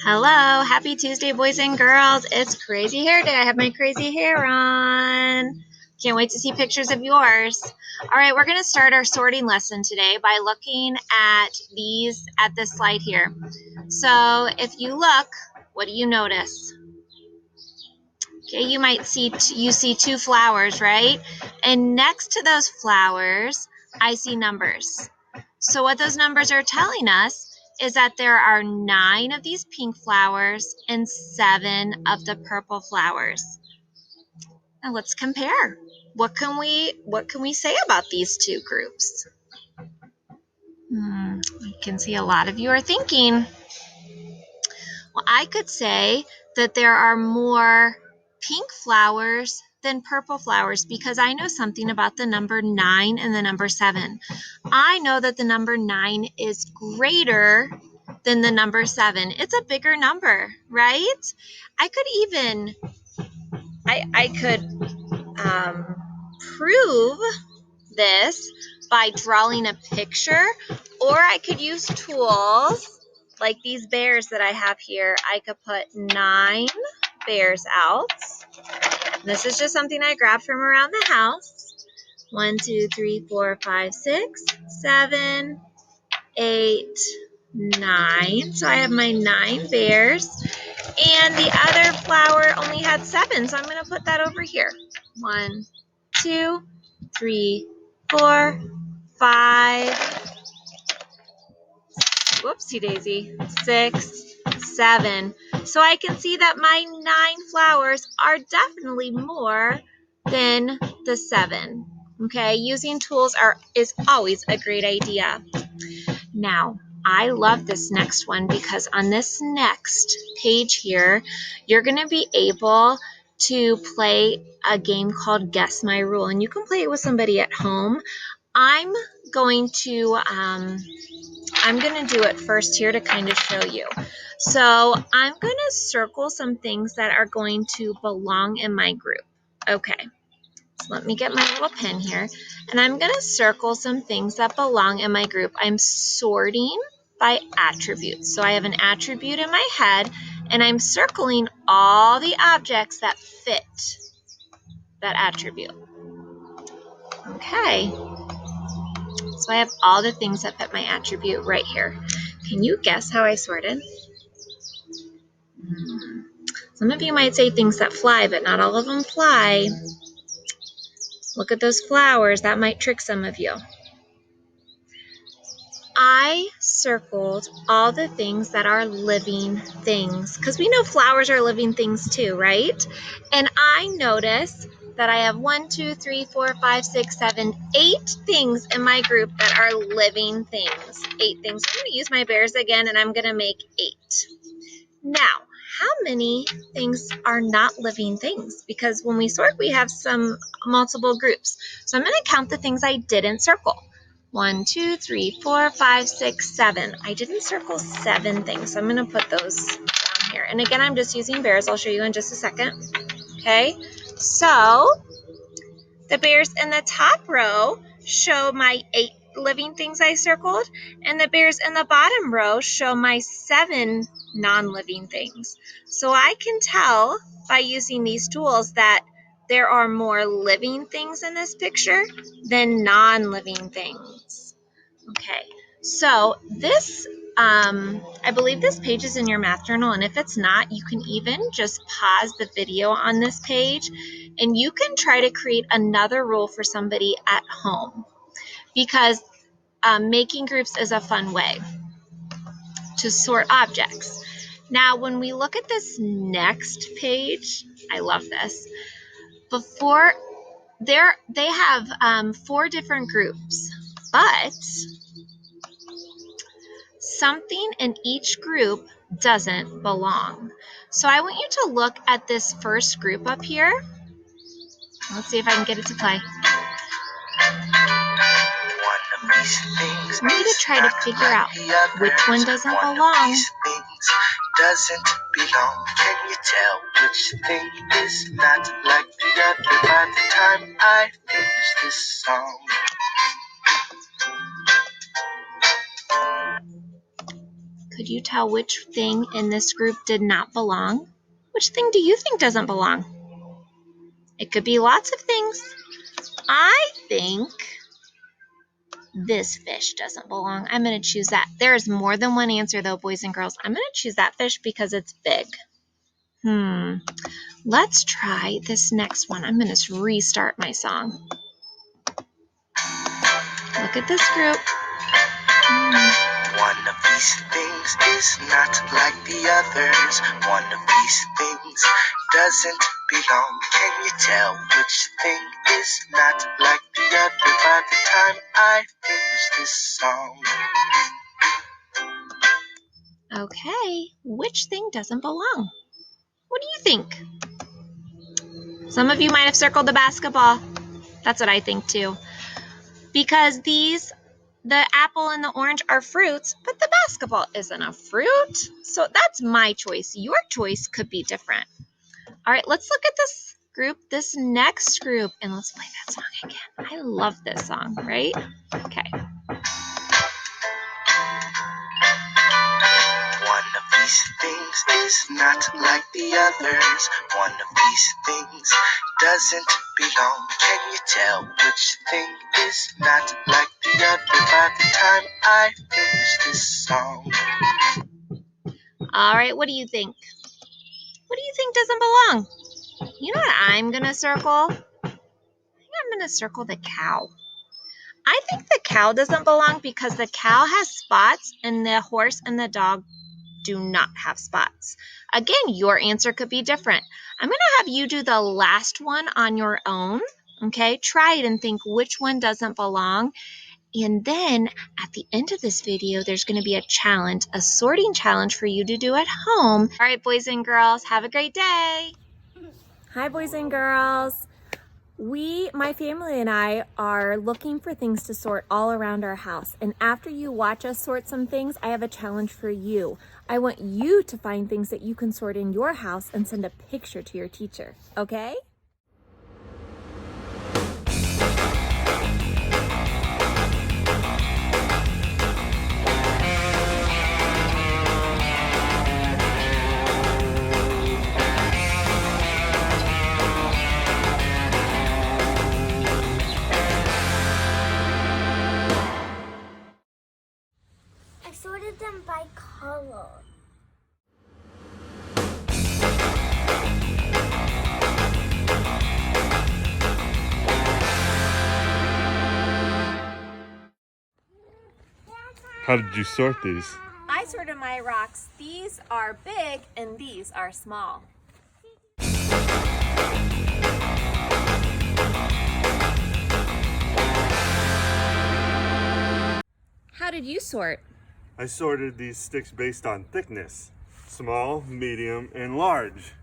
Hello, happy Tuesday, boys and girls. It's crazy hair day. I have my crazy hair on. Can't wait to see pictures of yours. All right, we're going to start our sorting lesson today by looking at this slide here. So if you look, what do you notice? Okay, you might see two flowers, right? And next to those flowers, I see numbers. So what those numbers are telling us is that there are 9 of these pink flowers and 7 of the purple flowers. Now let's compare. What can we say about these two groups? I can see a lot of you are thinking. Well, I could say that there are more pink flowers than purple flowers because I know something about the number 9 and the number 7. I know that the number 9 is greater than the number 7. It's a bigger number, right? I could prove this by drawing a picture, or I could use tools like these bears that I have here. I could put 9 bears out. This is just something I grabbed from around the house. 1, 2, 3, 4, 5, 6, 7, 8, 9. So I have my 9 bears. And the other flower only had 7, so I'm going to put that over here. 1, 2, 3, 4, 5. Whoopsie daisy. 6, 7. So I can see that my 9 flowers are definitely more than the 7. Okay, using tools is always a great idea. Now, I love this next one because on this next page here, you're going to be able to play a game called Guess My Rule, and you can play it with somebody at home. I'm going to do it first here to kind of show you. So I'm going to circle some things that are going to belong in my group. Okay. So let me get my little pen here, and I'm going to circle some things that belong in my group. I'm sorting by attributes. So I have an attribute in my head, and I'm circling all the objects that fit that attribute. Okay. So I have all the things that fit my attribute right here. Can you guess how I sorted? Some of you might say things that fly, but not all of them fly. Look at those flowers. That might trick some of you. I circled all the things that are living things because we know flowers are living things too, right? And I notice that I have 1, 2, 3, 4, 5, 6, 7, 8 things in my group that are living things. 8 things. I'm going to use my bears again, and I'm going to make 8. Now, how many things are not living things? Because when we sort, we have some multiple groups. So I'm going to count the things I didn't circle. 1, 2, 3, 4, 5, 6, 7. I didn't circle 7 things, so I'm going to put those down here. And again, I'm just using bears. I'll show you in just a second. Okay, so the bears in the top row show my 8 living things I circled, and the bears in the bottom row show my 7 non-living things. So I can tell by using these tools that there are more living things in this picture than non-living things. Okay, so this, I believe this page is in your math journal, and if it's not, you can even just pause the video on this page, and you can try to create another rule for somebody at home, because making groups is a fun way to sort objects. Now, when we look at this next page, I love this. They have 4 different groups, but something in each group doesn't belong. So I want you to look at this first group up here. Let's see if I can get it to play. I need to try to figure out which one doesn't belong. Doesn't belong. Can you tell which thing is not like the other by the time I finish this song? Could Could you tell which thing in this group did not belong? Which thing do you think doesn't belong? It could be lots of things. I think this fish doesn't belong. I'm going to choose that. There is more than one answer though, boys and girls. I'm going to choose that fish because it's big. Let's try this next one. I'm going to restart my song. Look at this group. One of these things is not like the others. One of these things doesn't belong. Can you tell which thing is not like the other by the time I finish this song? Okay, which thing doesn't belong? What do you think? Some of you might have circled the basketball. That's what I think too. Because the apple and the orange are fruits, but the basketball isn't a fruit. So that's my choice. Your choice could be different. All right, let's look at this group, this next group, and let's play that song again. I love this song, right? Okay. One of these things is not like the others. One of these things doesn't belong. Can you tell which thing is not like the other by the time I finish this song? All right, what do you think? What do you think doesn't belong? You know what I'm going to circle? I think I'm going to circle the cow. I think the cow doesn't belong because the cow has spots and the horse and the dog do not have spots. Again, your answer could be different. I'm going to have you do the last one on your own. Okay, try it and think which one doesn't belong. And then at the end of this video, there's going to be a challenge, a sorting challenge for you to do at home. All right, boys and girls, have a great day. Hi, boys and girls. My family and I are looking for things to sort all around our house. And after you watch us sort some things, I have a challenge for you. I want you to find things that you can sort in your house and send a picture to your teacher, okay? I sorted them by color. How did you sort these? I sorted my rocks. These are big and these are small. How did you sort? I sorted these sticks based on thickness. Small, medium, and large.